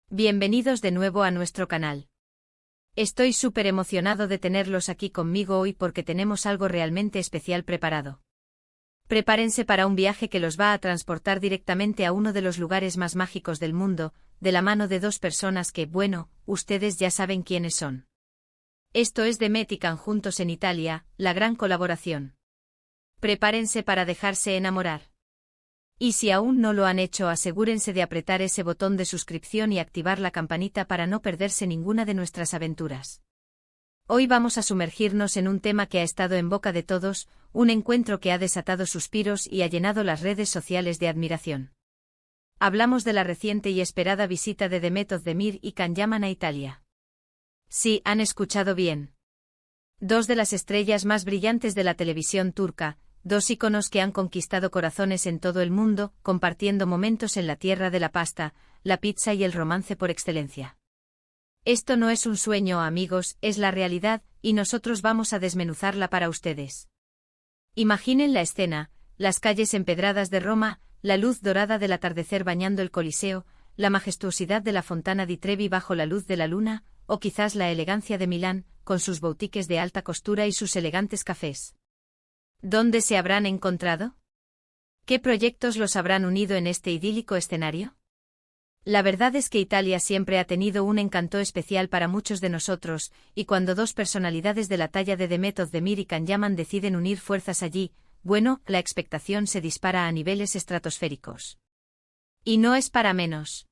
Bienvenidos de nuevo a nuestro canal. Estoy súper emocionado de tenerlos aquí conmigo hoy porque tenemos algo realmente especial preparado. Prepárense para un viaje que los va a transportar directamente a uno de los lugares más mágicos del mundo, de la mano de dos personas que, bueno, ustedes ya saben quiénes son. Esto es Demet y Can juntos en Italia, la gran colaboración. Prepárense para dejarse enamorar. Y si aún no lo han hecho, asegúrense de apretar ese botón de suscripción y activar la campanita para no perderse ninguna de nuestras aventuras. Hoy vamos a sumergirnos en un tema que ha estado en boca de todos, un encuentro que ha desatado suspiros y ha llenado las redes sociales de admiración. Hablamos de la reciente y esperada visita de Demet Özdemir y Can Yaman a Italia. Sí, han escuchado bien. Dos de las estrellas más brillantes de la televisión turca, dos íconos que han conquistado corazones en todo el mundo, compartiendo momentos en la tierra de la pasta, la pizza y el romance por excelencia. Esto no es un sueño, amigos, es la realidad, y nosotros vamos a desmenuzarla para ustedes. Imaginen la escena, las calles empedradas de Roma, la luz dorada del atardecer bañando el Coliseo, la majestuosidad de la Fontana di Trevi bajo la luz de la luna, o quizás la elegancia de Milán, con sus boutiques de alta costura y sus elegantes cafés. ¿Dónde se habrán encontrado? ¿Qué proyectos los habrán unido en este idílico escenario? La verdad es que Italia siempre ha tenido un encanto especial para muchos de nosotros, y cuando dos personalidades de la talla de Demet Özdemir y Can Yaman deciden unir fuerzas allí, bueno, la expectación se dispara a niveles estratosféricos. Y no es para menos.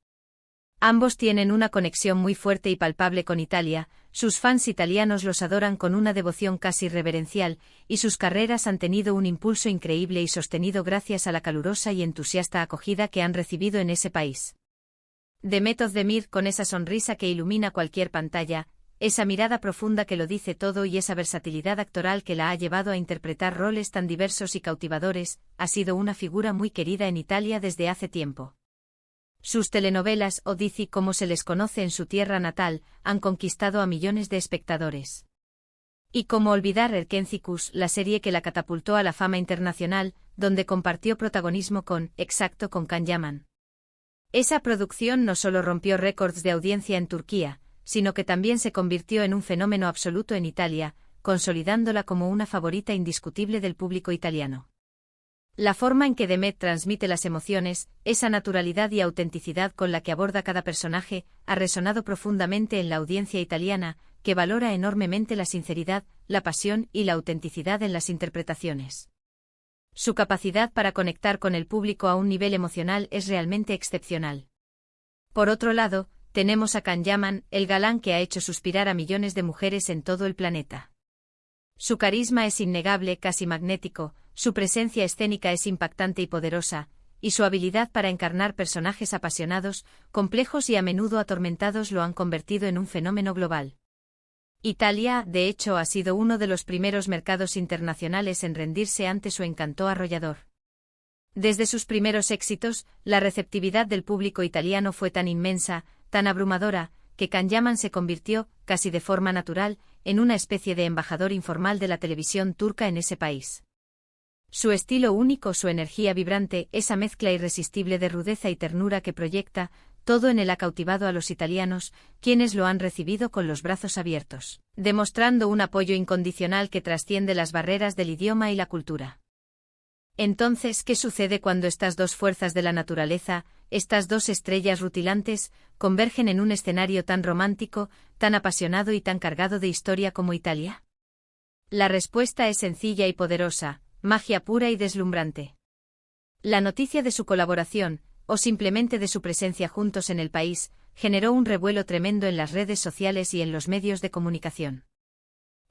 Ambos tienen una conexión muy fuerte y palpable con Italia, sus fans italianos los adoran con una devoción casi reverencial, y sus carreras han tenido un impulso increíble y sostenido gracias a la calurosa y entusiasta acogida que han recibido en ese país. Demet Özdemir, con esa sonrisa que ilumina cualquier pantalla, esa mirada profunda que lo dice todo y esa versatilidad actoral que la ha llevado a interpretar roles tan diversos y cautivadores, ha sido una figura muy querida en Italia desde hace tiempo. Sus telenovelas, o Dizi como se les conoce en su tierra natal, han conquistado a millones de espectadores. Y cómo olvidar Erkencikus, la serie que la catapultó a la fama internacional, donde compartió protagonismo con Can Yaman. Esa producción no solo rompió récords de audiencia en Turquía, sino que también se convirtió en un fenómeno absoluto en Italia, consolidándola como una favorita indiscutible del público italiano. La forma en que Demet transmite las emociones, esa naturalidad y autenticidad con la que aborda cada personaje, ha resonado profundamente en la audiencia italiana, que valora enormemente la sinceridad, la pasión y la autenticidad en las interpretaciones. Su capacidad para conectar con el público a un nivel emocional es realmente excepcional. Por otro lado, tenemos a Can Yaman, el galán que ha hecho suspirar a millones de mujeres en todo el planeta. Su carisma es innegable, casi magnético, su presencia escénica es impactante y poderosa, y su habilidad para encarnar personajes apasionados, complejos y a menudo atormentados lo han convertido en un fenómeno global. Italia, de hecho, ha sido uno de los primeros mercados internacionales en rendirse ante su encanto arrollador. Desde sus primeros éxitos, la receptividad del público italiano fue tan inmensa, tan abrumadora, que Can Yaman se convirtió, casi de forma natural, en una especie de embajador informal de la televisión turca en ese país. Su estilo único, su energía vibrante, esa mezcla irresistible de rudeza y ternura que proyecta, todo en él ha cautivado a los italianos, quienes lo han recibido con los brazos abiertos, demostrando un apoyo incondicional que trasciende las barreras del idioma y la cultura. Entonces, ¿qué sucede cuando estas dos fuerzas de la naturaleza, estas dos estrellas rutilantes, convergen en un escenario tan romántico, tan apasionado y tan cargado de historia como Italia? La respuesta es sencilla y poderosa: magia pura y deslumbrante. La noticia de su colaboración, o simplemente de su presencia juntos en el país, generó un revuelo tremendo en las redes sociales y en los medios de comunicación.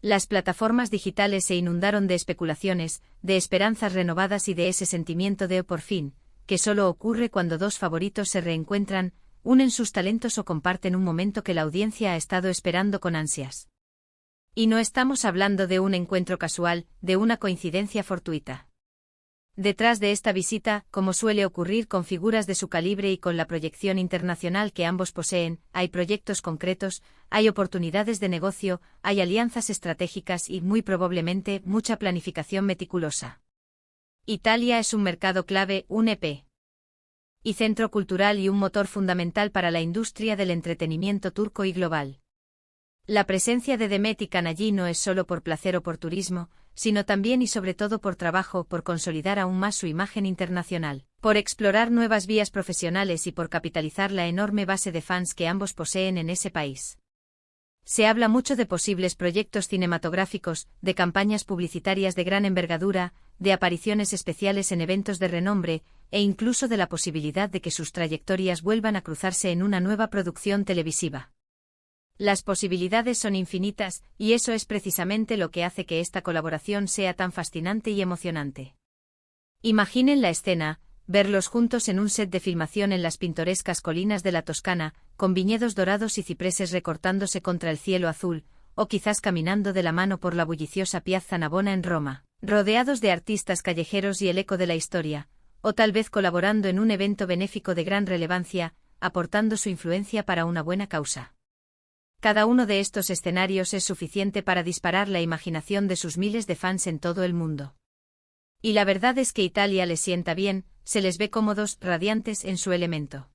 Las plataformas digitales se inundaron de especulaciones, de esperanzas renovadas y de ese sentimiento de por fin, que solo ocurre cuando dos favoritos se reencuentran, unen sus talentos o comparten un momento que la audiencia ha estado esperando con ansias. Y no estamos hablando de un encuentro casual, de una coincidencia fortuita. Detrás de esta visita, como suele ocurrir con figuras de su calibre y con la proyección internacional que ambos poseen, hay proyectos concretos, hay oportunidades de negocio, hay alianzas estratégicas y, muy probablemente, mucha planificación meticulosa. Italia es un mercado clave, un EP. y centro cultural y un motor fundamental para la industria del entretenimiento turco y global. La presencia de Demet allí no es solo por placer o por turismo, sino también y sobre todo por trabajo, por consolidar aún más su imagen internacional, por explorar nuevas vías profesionales y por capitalizar la enorme base de fans que ambos poseen en ese país. Se habla mucho de posibles proyectos cinematográficos, de campañas publicitarias de gran envergadura, de apariciones especiales en eventos de renombre, e incluso de la posibilidad de que sus trayectorias vuelvan a cruzarse en una nueva producción televisiva. Las posibilidades son infinitas, y eso es precisamente lo que hace que esta colaboración sea tan fascinante y emocionante. Imaginen la escena, verlos juntos en un set de filmación en las pintorescas colinas de la Toscana, con viñedos dorados y cipreses recortándose contra el cielo azul, o quizás caminando de la mano por la bulliciosa Piazza Navona en Roma, rodeados de artistas callejeros y el eco de la historia, o tal vez colaborando en un evento benéfico de gran relevancia, aportando su influencia para una buena causa. Cada uno de estos escenarios es suficiente para disparar la imaginación de sus miles de fans en todo el mundo. Y la verdad es que Italia les sienta bien, se les ve cómodos, radiantes en su elemento.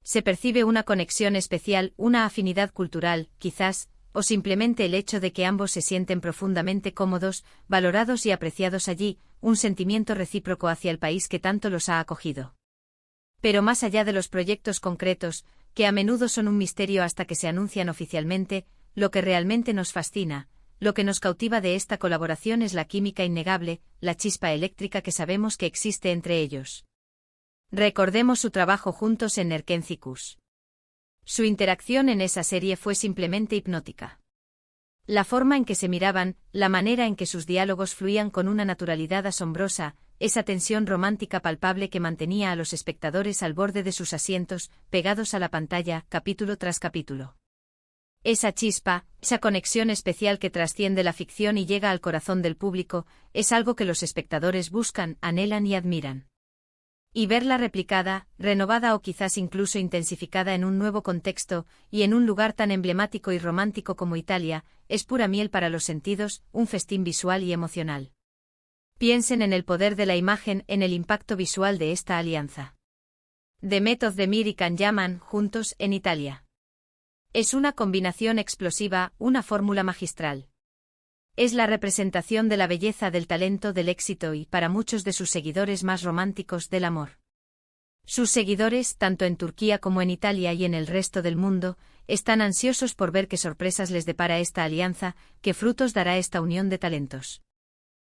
Se percibe una conexión especial, una afinidad cultural, quizás, o simplemente el hecho de que ambos se sienten profundamente cómodos, valorados y apreciados allí, un sentimiento recíproco hacia el país que tanto los ha acogido. Pero más allá de los proyectos concretos, que a menudo son un misterio hasta que se anuncian oficialmente, lo que realmente nos fascina, lo que nos cautiva de esta colaboración es la química innegable, la chispa eléctrica que sabemos que existe entre ellos. Recordemos su trabajo juntos en Erkencicus. Su interacción en esa serie fue simplemente hipnótica. La forma en que se miraban, la manera en que sus diálogos fluían con una naturalidad asombrosa, esa tensión romántica palpable que mantenía a los espectadores al borde de sus asientos, pegados a la pantalla, capítulo tras capítulo. Esa chispa, esa conexión especial que trasciende la ficción y llega al corazón del público, es algo que los espectadores buscan, anhelan y admiran. Y verla replicada, renovada o quizás incluso intensificada en un nuevo contexto, y en un lugar tan emblemático y romántico como Italia, es pura miel para los sentidos, un festín visual y emocional. Piensen en el poder de la imagen, en el impacto visual de esta alianza. Demet Özdemir y Can Yaman, juntos, en Italia. Es una combinación explosiva, una fórmula magistral. Es la representación de la belleza del talento del éxito y, para muchos de sus seguidores más románticos, del amor. Sus seguidores, tanto en Turquía como en Italia y en el resto del mundo, están ansiosos por ver qué sorpresas les depara esta alianza, qué frutos dará esta unión de talentos.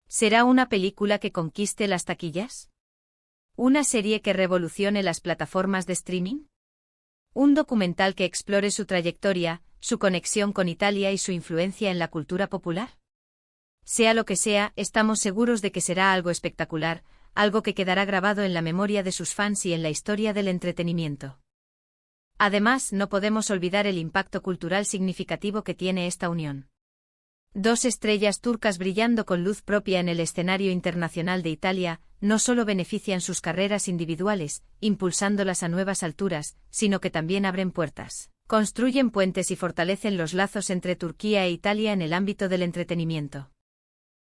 ¿Será una película que conquiste las taquillas? ¿Una serie que revolucione las plataformas de streaming? ¿Un documental que explore su trayectoria, su conexión con Italia y su influencia en la cultura popular? Sea lo que sea, estamos seguros de que será algo espectacular, algo que quedará grabado en la memoria de sus fans y en la historia del entretenimiento. Además, no podemos olvidar el impacto cultural significativo que tiene esta unión. Dos estrellas turcas brillando con luz propia en el escenario internacional de Italia, no solo benefician sus carreras individuales, impulsándolas a nuevas alturas, sino que también abren puertas, construyen puentes y fortalecen los lazos entre Turquía e Italia en el ámbito del entretenimiento.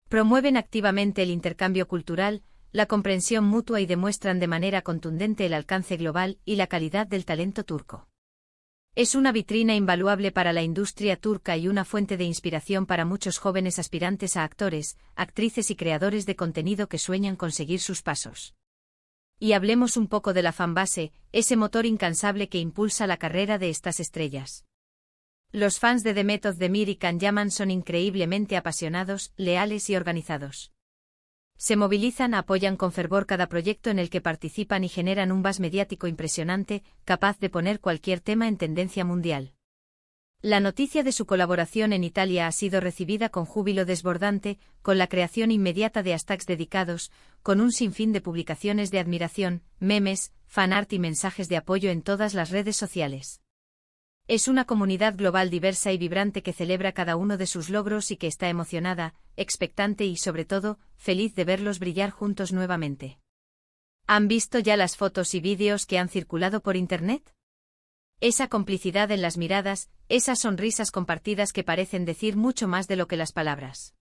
Promueven activamente el intercambio cultural, la comprensión mutua y demuestran de manera contundente el alcance global y la calidad del talento turco. Es una vitrina invaluable para la industria turca y una fuente de inspiración para muchos jóvenes aspirantes a actores, actrices y creadores de contenido que sueñan con seguir sus pasos. Y hablemos un poco de la fanbase, ese motor incansable que impulsa la carrera de estas estrellas. Los fans de Demet Özdemir y Can Yaman son increíblemente apasionados, leales y organizados. Se movilizan, apoyan con fervor cada proyecto en el que participan y generan un buzz mediático impresionante, capaz de poner cualquier tema en tendencia mundial. La noticia de su colaboración en Italia ha sido recibida con júbilo desbordante, con la creación inmediata de hashtags dedicados, con un sinfín de publicaciones de admiración, memes, fanart y mensajes de apoyo en todas las redes sociales. Es una comunidad global diversa y vibrante que celebra cada uno de sus logros y que está emocionada, expectante y, sobre todo, feliz de verlos brillar juntos nuevamente. ¿Han visto ya las fotos y vídeos que han circulado por Internet? Esa complicidad en las miradas, esas sonrisas compartidas que parecen decir mucho más de lo que las palabras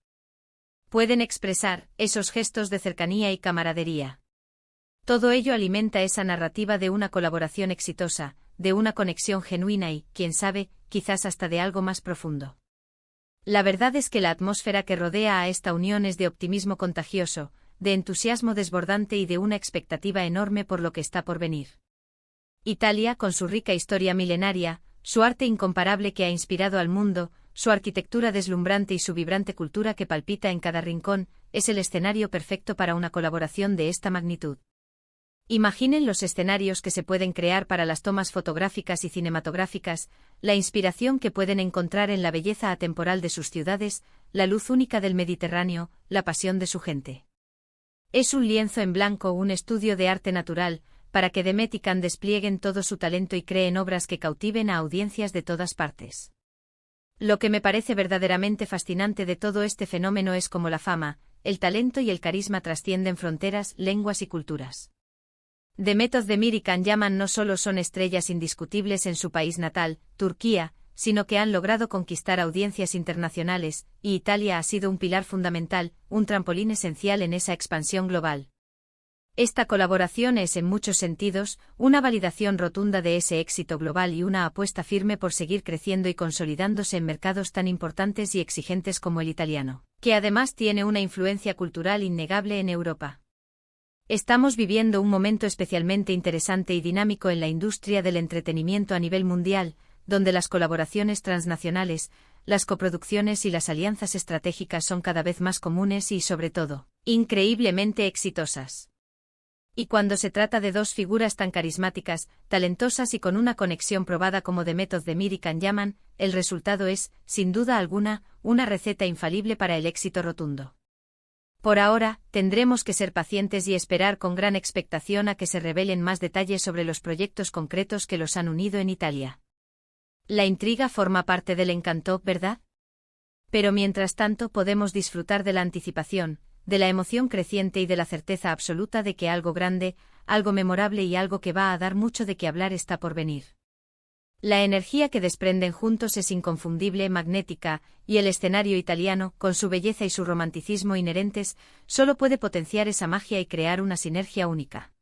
pueden expresar, esos gestos de cercanía y camaradería. Todo ello alimenta esa narrativa de una colaboración exitosa, de una conexión genuina y, quién sabe, quizás hasta de algo más profundo. La verdad es que la atmósfera que rodea a esta unión es de optimismo contagioso, de entusiasmo desbordante y de una expectativa enorme por lo que está por venir. Italia, con su rica historia milenaria, su arte incomparable que ha inspirado al mundo, su arquitectura deslumbrante y su vibrante cultura que palpita en cada rincón, es el escenario perfecto para una colaboración de esta magnitud. Imaginen los escenarios que se pueden crear para las tomas fotográficas y cinematográficas, la inspiración que pueden encontrar en la belleza atemporal de sus ciudades, la luz única del Mediterráneo, la pasión de su gente. Es un lienzo en blanco, un estudio de arte natural, para que Demet y Can desplieguen todo su talento y creen obras que cautiven a audiencias de todas partes. Lo que me parece verdaderamente fascinante de todo este fenómeno es cómo la fama, el talento y el carisma trascienden fronteras, lenguas y culturas. Demet Özdemir y Can Yaman no solo son estrellas indiscutibles en su país natal, Turquía, sino que han logrado conquistar audiencias internacionales, y Italia ha sido un pilar fundamental, un trampolín esencial en esa expansión global. Esta colaboración es, en muchos sentidos, una validación rotunda de ese éxito global y una apuesta firme por seguir creciendo y consolidándose en mercados tan importantes y exigentes como el italiano, que además tiene una influencia cultural innegable en Europa. Estamos viviendo un momento especialmente interesante y dinámico en la industria del entretenimiento a nivel mundial, donde las colaboraciones transnacionales, las coproducciones y las alianzas estratégicas son cada vez más comunes y, sobre todo, increíblemente exitosas. Y cuando se trata de dos figuras tan carismáticas, talentosas y con una conexión probada como Demet Özdemir y Can Yaman, el resultado es, sin duda alguna, una receta infalible para el éxito rotundo. Por ahora, tendremos que ser pacientes y esperar con gran expectación a que se revelen más detalles sobre los proyectos concretos que los han unido en Italia. La intriga forma parte del encanto, ¿verdad? Pero mientras tanto podemos disfrutar de la anticipación, de la emoción creciente y de la certeza absoluta de que algo grande, algo memorable y algo que va a dar mucho de qué hablar está por venir. La energía que desprenden juntos es inconfundible, magnética, y el escenario italiano, con su belleza y su romanticismo inherentes, solo puede potenciar esa magia y crear una sinergia única.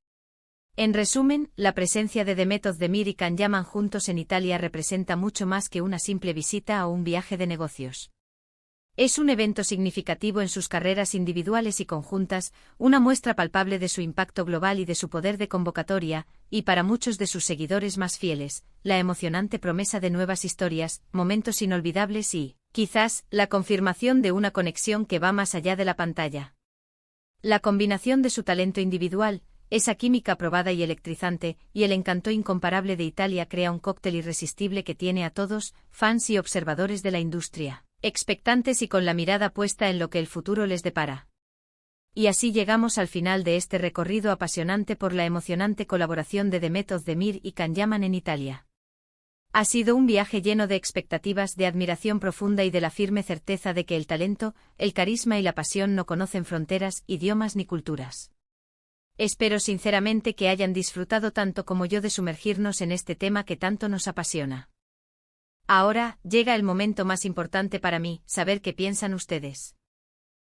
En resumen, la presencia de Demet Özdemir y Can Yaman juntos en Italia representa mucho más que una simple visita o un viaje de negocios. Es un evento significativo en sus carreras individuales y conjuntas, una muestra palpable de su impacto global y de su poder de convocatoria, y para muchos de sus seguidores más fieles, la emocionante promesa de nuevas historias, momentos inolvidables y, quizás, la confirmación de una conexión que va más allá de la pantalla. La combinación de su talento individual, esa química probada y electrizante, y el encanto incomparable de Italia crea un cóctel irresistible que tiene a todos, fans y observadores de la industria, expectantes y con la mirada puesta en lo que el futuro les depara. Y así llegamos al final de este recorrido apasionante por la emocionante colaboración de Demet Özdemir y Can Yaman en Italia. Ha sido un viaje lleno de expectativas, de admiración profunda y de la firme certeza de que el talento, el carisma y la pasión no conocen fronteras, idiomas ni culturas. Espero sinceramente que hayan disfrutado tanto como yo de sumergirnos en este tema que tanto nos apasiona. Ahora, llega el momento más importante para mí, saber qué piensan ustedes.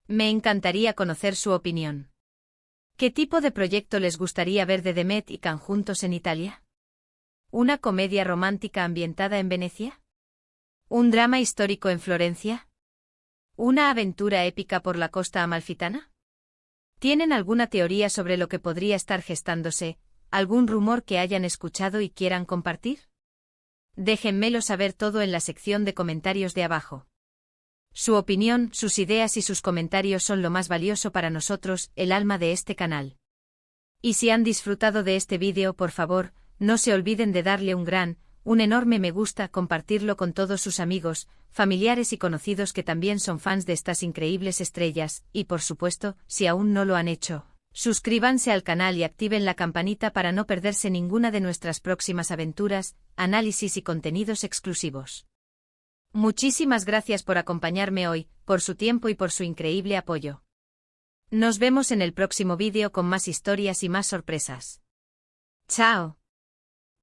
Me encantaría conocer su opinión. ¿Qué tipo de proyecto les gustaría ver de Demet y Can juntos en Italia? ¿Una comedia romántica ambientada en Venecia? ¿Un drama histórico en Florencia? ¿Una aventura épica por la costa amalfitana? ¿Tienen alguna teoría sobre lo que podría estar gestándose, algún rumor que hayan escuchado y quieran compartir? Déjenmelo saber todo en la sección de comentarios de abajo. Su opinión, sus ideas y sus comentarios son lo más valioso para nosotros, el alma de este canal. Y si han disfrutado de este vídeo, por favor, no se olviden de darle un enorme me gusta, compartirlo con todos sus amigos, familiares y conocidos que también son fans de estas increíbles estrellas, y por supuesto, si aún no lo han hecho, suscríbanse al canal y activen la campanita para no perderse ninguna de nuestras próximas aventuras, análisis y contenidos exclusivos. Muchísimas gracias por acompañarme hoy, por su tiempo y por su increíble apoyo. Nos vemos en el próximo vídeo con más historias y más sorpresas. ¡Chao!